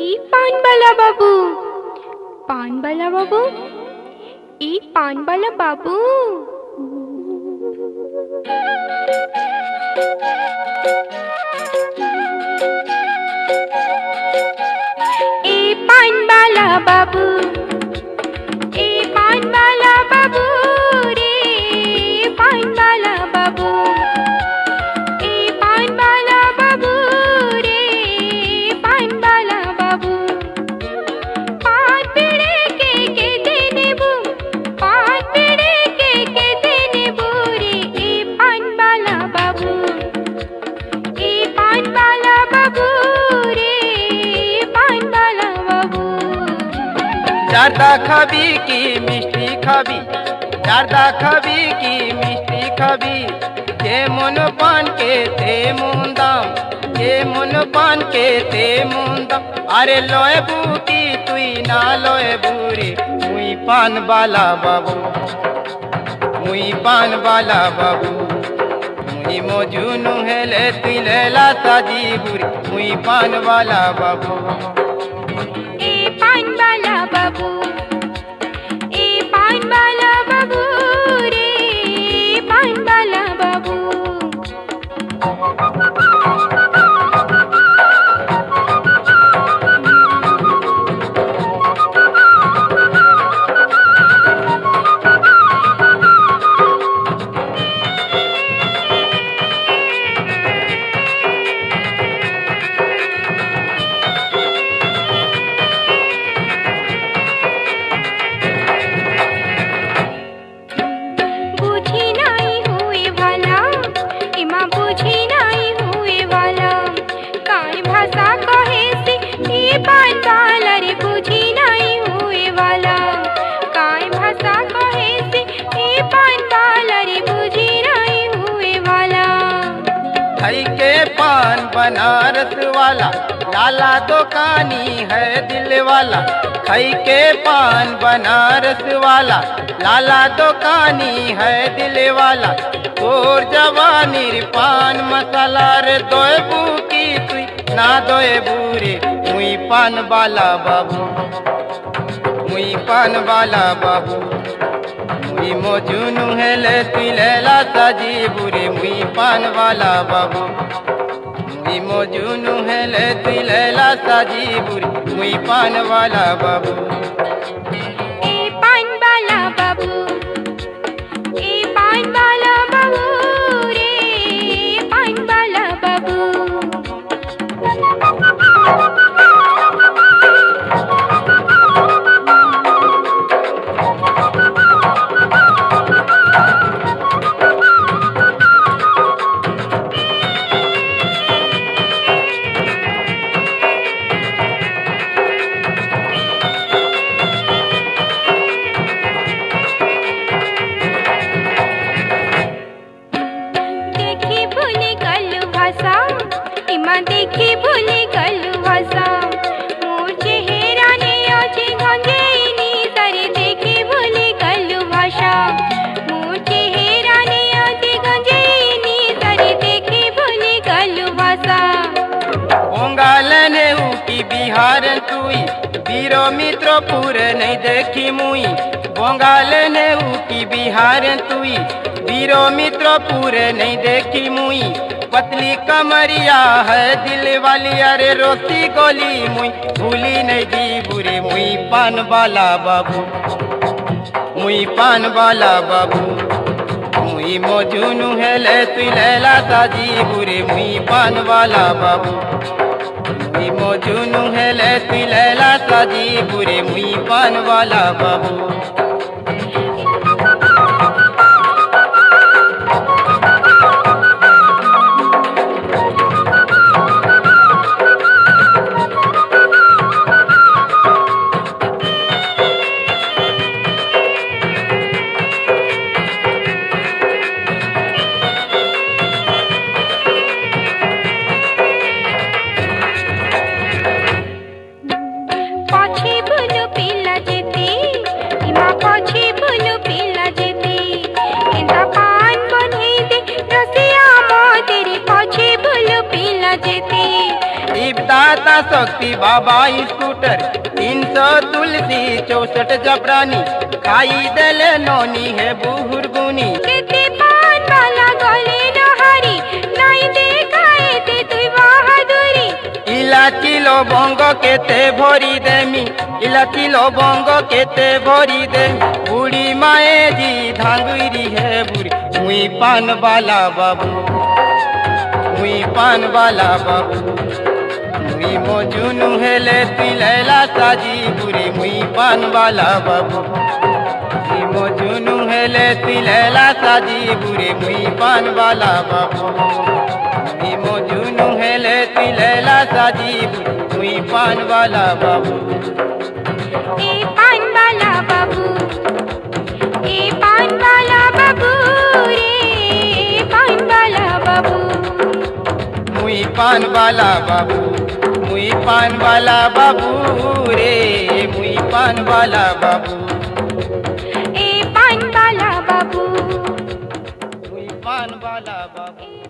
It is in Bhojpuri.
पानबाला बाबू, पानबाला बाबू, पानबाला बाबू। पानबाला बाबू, पानबाला बाबू रे, पानबाला बाबू, पानबाला बाबू रे, पानबाला बाबू। पान पेड़े के देने बू, पान पेड़े के देने बू रे, पानबाला बाबू, पानबाला बाबू रे, पानबाला बाबू। जारदा खाबी की मिष्टी खाबी, जारदा खाबी की मिष्टी खाबी, जे मन पान के ते मुंदाम, जे मन पान के ते मुंदाम। अरे लोए बूटी तुई ना लोए बूरे, मुई पान बाला बाबू, मुई पान बाला बाबू। मुई मोजूनु हेले तुई लेला साजी बुरी, मुई पान वाला बाबू। पानबाला बाबू, पानबाला बाबू रे, पानबाला बाबू। बुझी नहीं हुए वाला, इमा बुझी नहीं हुए वाला, काय भाषा कहे से पानबाला रे, बुझी नहीं हुए वाला, काय भाषा कहे से पानबाला रे, बुझी नहीं हुए वाला। खाई के पान बनारस वाला, लाला दुकानी है दिल वाला। खाई के पान बनारस वाला, लाला दुकानी है दिल वाला। और जवानी पान मसाला रे, दोए बूकी तुई ना दोए बूरे, मुई पान बाला बाबू, मुई पान बाला बाबू। मुई मोजूनु हेले तुई लेला साजी बुरे, मुई पान वाला बाबू। मुई मोजूनु हेले तुई लेला साजी बुरे, मुई पान वाला बाबू। पानबाला बाबू, पानबाला बाबू रे, पानबाला बाबू। देखी भूली गलु भाषा, इमा देखी भूली गलु भाषा, मोर चेहरा ने अजे गंजेनी सरे, देखी भूली गलु भाषा, मोर चेहरा ने अजे गंजेनी सरे, देखी भूली गलु भाषा। बंगाल ने उकी बिहार तुई, वीरो मित्र पूरे नहीं देखी मुई। बंगाल ने उकी बिहार तुई, वीरो मित्र पूरे नहीं देखी मुई। पतली कमरिया है दिल वाली, अरे रोती गोली मुई भूली नहीं दी बुरे, मुई पान वाला बाबू, मुई पान वाला बाबू। मुई मोजूनु हेले तुई लेला साजी बुरे, मुई पान वाला बाबू। मुई मोजूनु हेले तुई लेला साजी बुरे, मुई पान वाला बाबू। पछे भूलु पिला जेती, इमा पछे भूलु शिवदाता शक्ति बाबा स्कूटर 300 तुलसी 64 जबरानी खाई देले नौनी है बुहुरगुनी केते पान वाला गले नहारी नहीं देखाए ते तुई बहादुरी इलाची लवंग केते भरी देमी इलाची लवंग केते भरी दे बुढ़ी माए जी धांगुरी है बुढ़ी मुई पान वाला बाबू मुई पान वाला बाबू मुई मोजुनु हेले तिलैला साजी बुरी मुई पान वाला बाबू मुई मोजुनु हेले तिलैला साजी बुरी मुई पान वाला बाबू मुई मोजुनु हेले तिलैला साजी बुरी मुई पान वाला बाबू ए पान वाला बाबू ए पान वाला बाबू रे पान वाला बाबू मुई पान वाला बाबू मुई पान वाला बाबू रे मुई पान वाला बाबू ए पान वाला बाबू मुई पान वाला बाबू